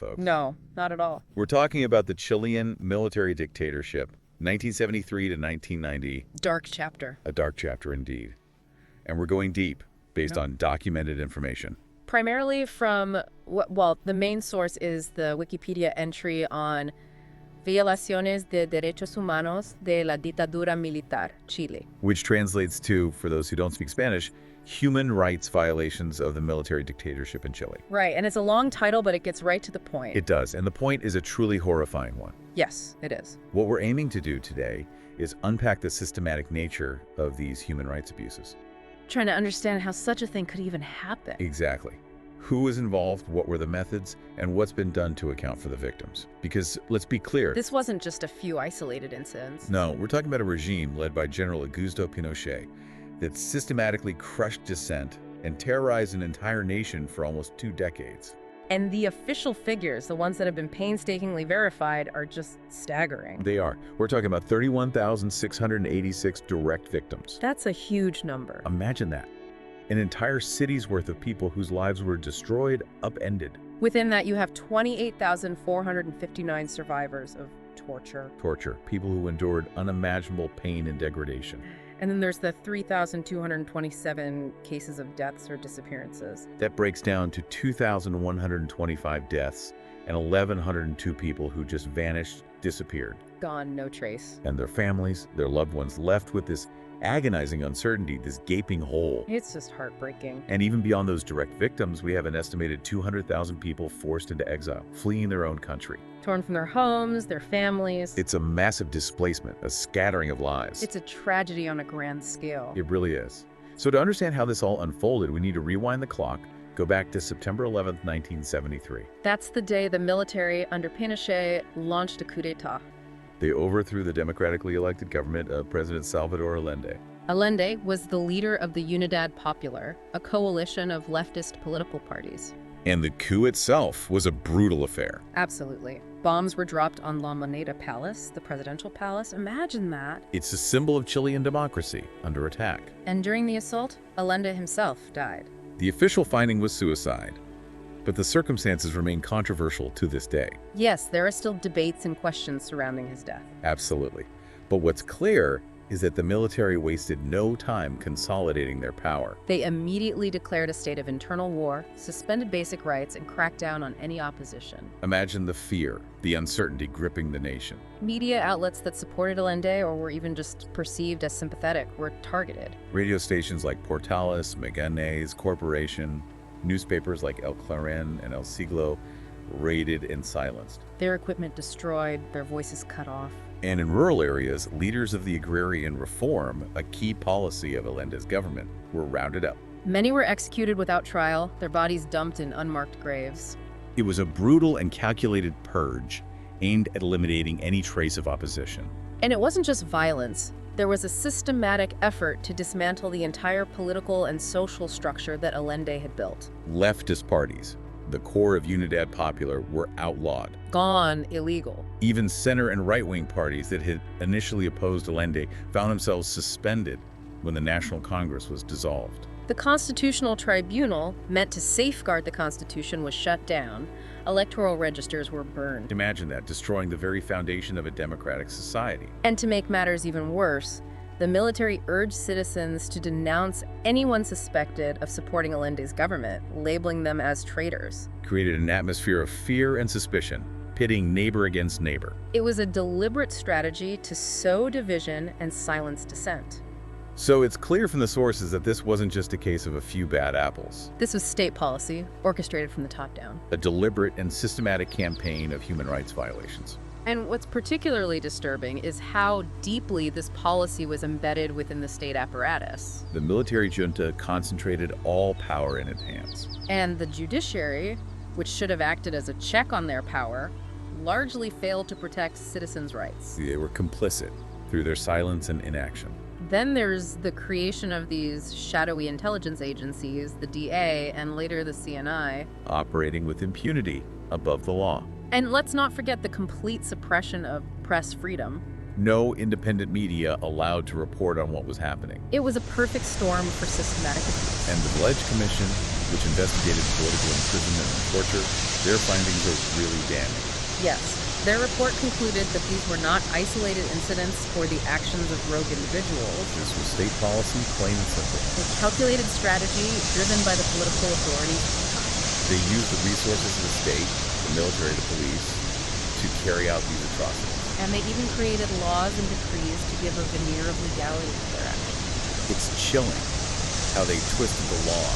folks. No, not at all. We're talking about the Chilean military dictatorship, 1973 to 1990. Dark chapter. A dark chapter indeed. And we're going deep based on documented information. Primarily from, well, the main source is the Wikipedia entry on Violaciones de Derechos Humanos de la Dictadura Militar, Chile. Which translates to, for those who don't speak Spanish, human rights violations of the military dictatorship in Chile. Right, and it's a long title, but it gets right to the point. It does, and the point is a truly horrifying one. Yes, it is. What we're aiming to do today is unpack the systematic nature of these human rights abuses. Trying to understand how such a thing could even happen. Exactly. Who was involved, what were the methods, and what's been done to account for the victims. Because, let's be clear, This wasn't just a few isolated incidents. no, we're talking about a regime led by General Augusto Pinochet that systematically crushed dissent and terrorized an entire nation for almost 2 decades. And the official figures, the ones that have been painstakingly verified, are just staggering. They are. We're talking about 31,686 direct victims. That's a huge number. Imagine that. An entire city's worth of people whose lives were destroyed, upended. Within that, you have 28,459 survivors of torture. Torture. People who endured unimaginable pain and degradation. And then there's the 3,227 cases of deaths or disappearances. That breaks down to 2,125 deaths and 1,102 people who just vanished, disappeared. Gone, no trace. And their families, their loved ones, left with this agonizing uncertainty, this gaping hole. It's just heartbreaking. And even beyond those direct victims, we have an estimated 200,000 people forced into exile, fleeing their own country. Torn from their homes, their families. It's a massive displacement, a scattering of lives. It's a tragedy on a grand scale. It really is. So to understand how this all unfolded, we need to rewind the clock, go back to September 11th, 1973. That's the day the military under Pinochet launched a coup d'etat. They overthrew the democratically elected government of President Salvador Allende. Allende was the leader of the Unidad Popular, a coalition of leftist political parties. And the coup itself was a brutal affair. Absolutely. Bombs were dropped on La Moneda Palace, the presidential palace. Imagine that. It's a symbol of Chilean democracy under attack. And during the assault, Allende himself died. The official finding was suicide, but the circumstances remain controversial to this day. Yes, there are still debates and questions surrounding his death. Absolutely. But what's clear is that the military wasted no time consolidating their power. They immediately declared a state of internal war, suspended basic rights, and cracked down on any opposition. Imagine the fear, the uncertainty gripping the nation. Media outlets that supported Allende or were even just perceived as sympathetic were targeted. Radio stations like Portales, Magallanes Corporation, newspapers like El Clarín and El Siglo raided and silenced. Their equipment destroyed, their voices cut off. And in rural areas, leaders of the agrarian reform, a key policy of Allende's government, were rounded up. Many were executed without trial, their bodies dumped in unmarked graves. It was a brutal and calculated purge aimed at eliminating any trace of opposition. And it wasn't just violence. There was a systematic effort to dismantle the entire political and social structure that Allende had built. Leftist parties, the core of Unidad Popular, were outlawed. Gone, illegal. Even center and right-wing parties that had initially opposed Allende found themselves suspended when the National Congress was dissolved. The Constitutional Tribunal, meant to safeguard the Constitution, was shut down. Electoral registers were burned. Imagine that, destroying the very foundation of a democratic society. And to make matters even worse, the military urged citizens to denounce anyone suspected of supporting Allende's government, labeling them as traitors. Created an atmosphere of fear and suspicion, pitting neighbor against neighbor. It was a deliberate strategy to sow division and silence dissent. So it's clear from the sources that this wasn't just a case of a few bad apples. This was state policy, orchestrated from the top down. A deliberate and systematic campaign of human rights violations. And what's particularly disturbing is how deeply this policy was embedded within the state apparatus. The military junta concentrated all power in its hands. And the judiciary, which should have acted as a check on their power, largely failed to protect citizens' rights. They were complicit through their silence and inaction. Then there's the creation of these shadowy intelligence agencies, the DA, and later the CNI. Operating with impunity above the law. And let's not forget the complete suppression of press freedom. No independent media allowed to report on what was happening. It was a perfect storm for systematic abuse. And the Village Commission which investigated political imprisonment and torture, their findings are really damning. Yes, their report concluded that these were not isolated incidents or the actions of rogue individuals. This was state policy, plain and simple. A calculated strategy driven by the political authorities at the time. They used the resources of the state, the military, the police, to carry out these atrocities. And they even created laws and decrees to give a veneer of legality to their actions. It's chilling how they twisted the law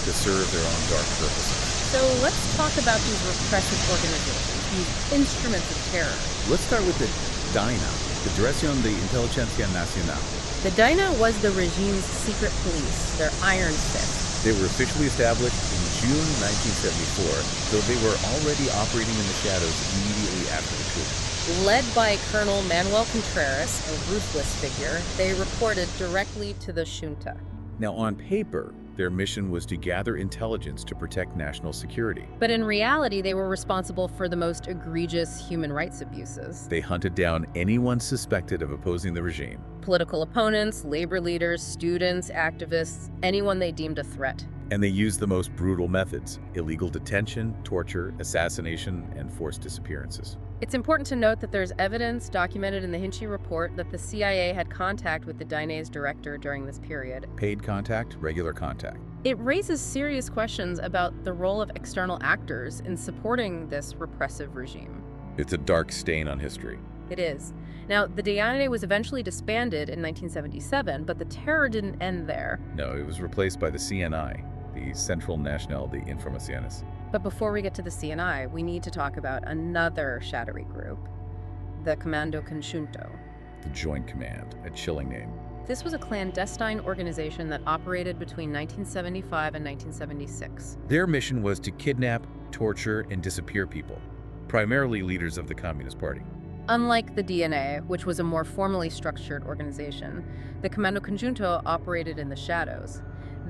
to serve their own dark purposes. So let's talk about these repressive organizations, these instruments of terror. Let's start with the DINA, the Dirección de Inteligencia Nacional. The DINA was the regime's secret police, their iron fist. They were officially established in June 1974, though they were already operating in the shadows immediately after the coup. Led by Colonel Manuel Contreras, a ruthless figure, they reported directly to the junta. Now, on paper, their mission was to gather intelligence to protect national security. But in reality, they were responsible for the most egregious human rights abuses. They hunted down anyone suspected of opposing the regime. Political opponents, labor leaders, students, activists, anyone they deemed a threat. And they used the most brutal methods: illegal detention, torture, assassination, and forced disappearances. It's important to note that there's evidence documented in the Hinchey report that the CIA had contact with the DINA's director during this period. Paid contact, regular contact. It raises serious questions about the role of external actors in supporting this repressive regime. It's a dark stain on history. It is. Now, the DINA was eventually disbanded in 1977, but the terror didn't end there. No, it was replaced by the CNI, the Central Nacional de Informaciones. But before we get to the CNI, we need to talk about another shadowy group, the Comando Conjunto. The Joint Command, a chilling name. This was a clandestine organization that operated between 1975 and 1976. Their mission was to kidnap, torture, and disappear people, primarily leaders of the Communist Party. Unlike the DNA, which was a more formally structured organization, the Comando Conjunto operated in the shadows.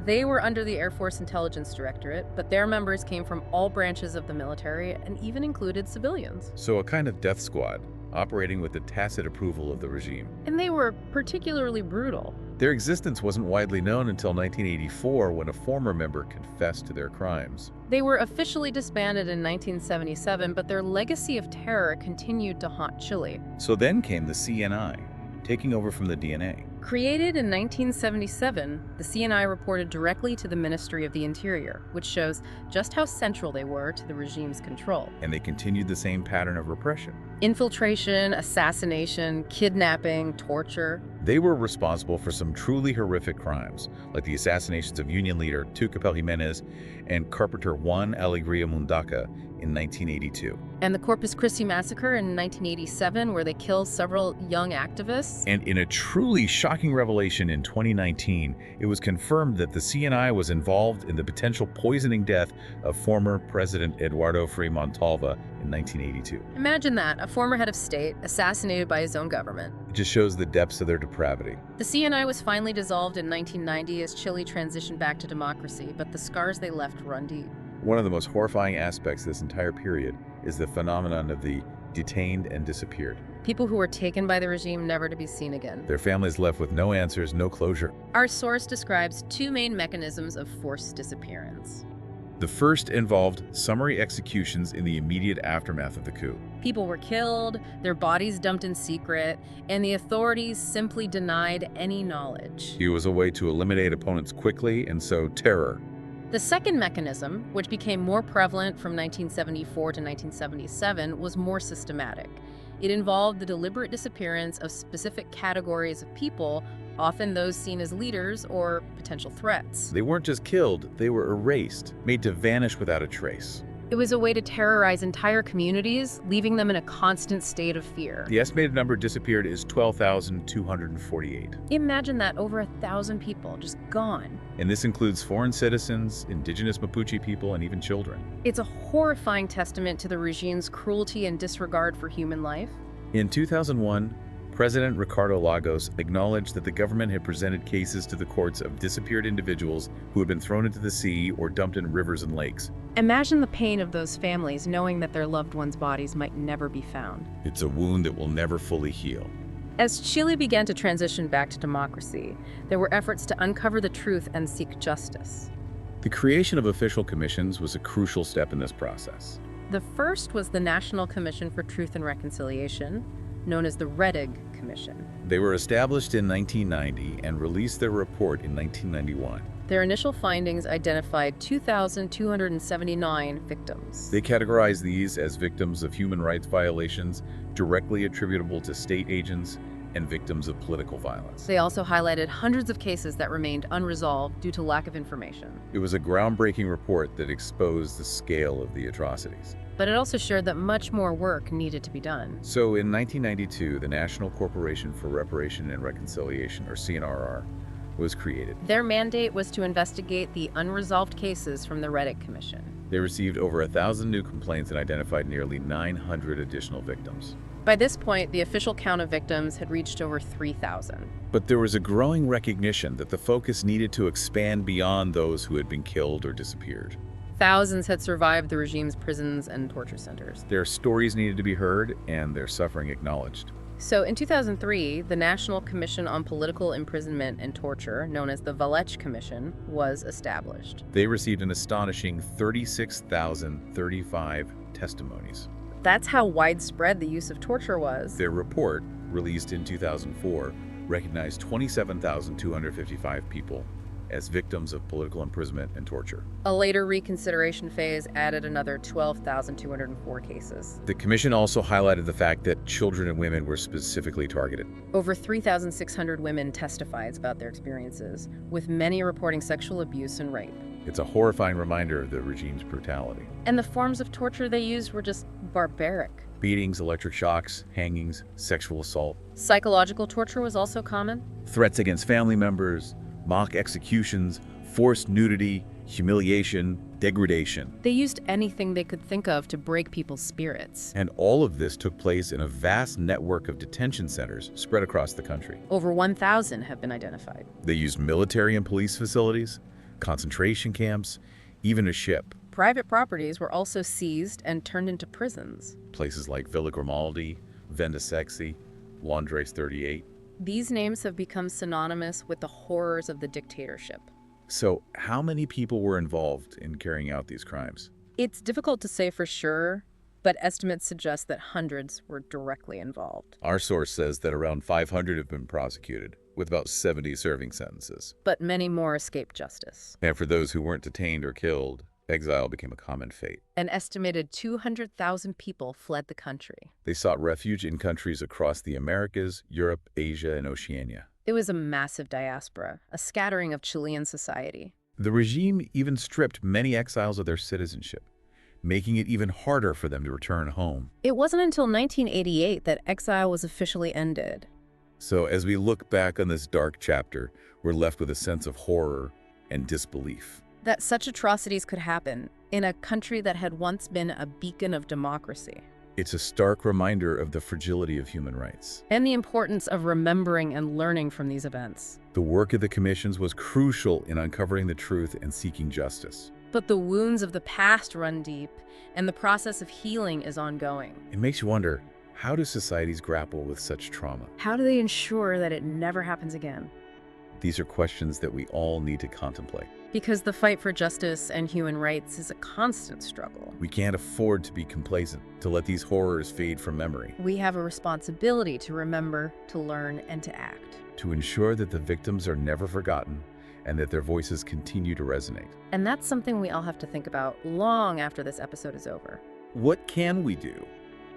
They were under the Air Force Intelligence Directorate, but their members came from all branches of the military and even included civilians. So a kind of death squad, operating with the tacit approval of the regime. And they were particularly brutal. Their existence wasn't widely known until 1984, when a former member confessed to their crimes. They were officially disbanded in 1977, but their legacy of terror continued to haunt Chile. So then came the CNI, taking over from the DNA. Created in 1977, the CNI reported directly to the Ministry of the Interior, which shows just how central they were to the regime's control. And they continued the same pattern of repression. Infiltration, assassination, kidnapping, torture. They were responsible for some truly horrific crimes, like the assassinations of Union leader Tucapel Jimenez and Carpenter Juan Alegría Mundaca in 1982. And the Corpus Christi massacre in 1987, where they killed several young activists. And in a truly shocking revelation in 2019, it was confirmed that the CNI was involved in the potential poisoning death of former President Eduardo Frei Montalva in 1982. Imagine that, a former head of state assassinated by his own government. It just shows the depths of their depravity. The CNI was finally dissolved in 1990 as Chile transitioned back to democracy, but the scars they left run deep. One of the most horrifying aspects of this entire period is the phenomenon of the detained and disappeared. People who were taken by the regime never to be seen again. Their families left with no answers, no closure. Our source describes two main mechanisms of forced disappearance. The first involved summary executions in the immediate aftermath of the coup. People were killed, their bodies dumped in secret, and the authorities simply denied any knowledge. It was a way to eliminate opponents quickly and sow terror. The second mechanism, which became more prevalent from 1974 to 1977, was more systematic. It involved the deliberate disappearance of specific categories of people, often those seen as leaders or potential threats. They weren't just killed, they were erased, made to vanish without a trace. It was a way to terrorize entire communities, leaving them in a constant state of fear. The estimated number disappeared is 12,248. Imagine that, over 1,000 people just gone. And this includes foreign citizens, indigenous Mapuche people, and even children. It's a horrifying testament to the regime's cruelty and disregard for human life. In 2001, President Ricardo Lagos acknowledged that the government had presented cases to the courts of disappeared individuals who had been thrown into the sea or dumped in rivers and lakes. Imagine the pain of those families knowing that their loved ones' bodies might never be found. It's a wound that will never fully heal. As Chile began to transition back to democracy, there were efforts to uncover the truth and seek justice. The creation of official commissions was a crucial step in this process. The first was the National Commission for Truth and Reconciliation, known as the Rettig Commission. They were established in 1990 and released their report in 1991. Their initial findings identified 2,279 victims. They categorized these as victims of human rights violations directly attributable to state agents and victims of political violence. They also highlighted hundreds of cases that remained unresolved due to lack of information. It was a groundbreaking report that exposed the scale of the atrocities. But it also showed that much more work needed to be done. So in 1992, the National Corporation for Reparation and Reconciliation, or CNRR, was created. Their mandate was to investigate the unresolved cases from the Rettig Commission. They received over 1,000 new complaints and identified nearly 900 additional victims. By this point, the official count of victims had reached over 3,000. But there was a growing recognition that the focus needed to expand beyond those who had been killed or disappeared. Thousands had survived the regime's prisons and torture centers. Their stories needed to be heard and their suffering acknowledged. So in 2003, the National Commission on Political Imprisonment and Torture, known as the Valech Commission, was established. They received an astonishing 36,035 testimonies. That's how widespread the use of torture was. Their report, released in 2004, recognized 27,255 people as victims of political imprisonment and torture. A later reconsideration phase added another 12,204 cases. The commission also highlighted the fact that children and women were specifically targeted. Over 3,600 women testified about their experiences, with many reporting sexual abuse and rape. It's a horrifying reminder of the regime's brutality. And the forms of torture they used were just barbaric. Beatings, electric shocks, hangings, sexual assault. Psychological torture was also common. Threats against family members, mock executions, forced nudity, humiliation, degradation. They used anything they could think of to break people's spirits. And all of this took place in a vast network of detention centers spread across the country. Over 1,000 have been identified. They used military and police facilities, concentration camps, even a ship. Private properties were also seized and turned into prisons. Places like Villa Grimaldi, Venda Sexy, Londres 38. These names have become synonymous with the horrors of the dictatorship. So, how many people were involved in carrying out these crimes? It's difficult to say for sure, but estimates suggest that hundreds were directly involved. Our source says that around 500 have been prosecuted, with about 70 serving sentences. But many more escaped justice. And for those who weren't detained or killed, exile became a common fate. An estimated 200,000 people fled the country. They sought refuge in countries across the Americas, Europe, Asia, and Oceania. It was a massive diaspora, a scattering of Chilean society. The regime even stripped many exiles of their citizenship, making it even harder for them to return home. It wasn't until 1988 that exile was officially ended. So as we look back on this dark chapter, we're left with a sense of horror and disbelief. That such atrocities could happen in a country that had once been a beacon of democracy. It's a stark reminder of the fragility of human rights. And the importance of remembering and learning from these events. The work of the commissions was crucial in uncovering the truth and seeking justice. But the wounds of the past run deep, and the process of healing is ongoing. It makes you wonder, how do societies grapple with such trauma? How do they ensure that it never happens again? These are questions that we all need to contemplate. Because the fight for justice and human rights is a constant struggle. We can't afford to be complacent, to let these horrors fade from memory. We have a responsibility to remember, to learn, and to act. To ensure that the victims are never forgotten and that their voices continue to resonate. And that's something we all have to think about long after this episode is over. What can we do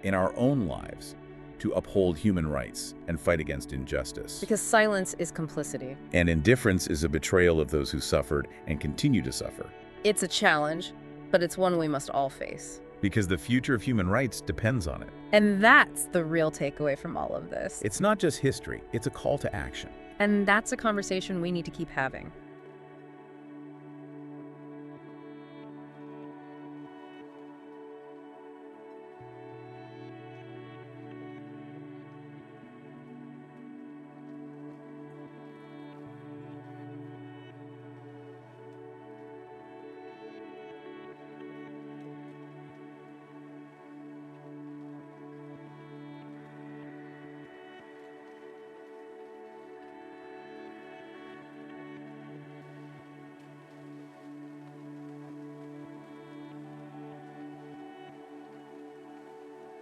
in our own lives to uphold human rights and fight against injustice? Because silence is complicity. And indifference is a betrayal of those who suffered and continue to suffer. It's a challenge, but it's one we must all face. Because the future of human rights depends on it. And that's the real takeaway from all of this. It's not just history, it's a call to action. And that's a conversation we need to keep having.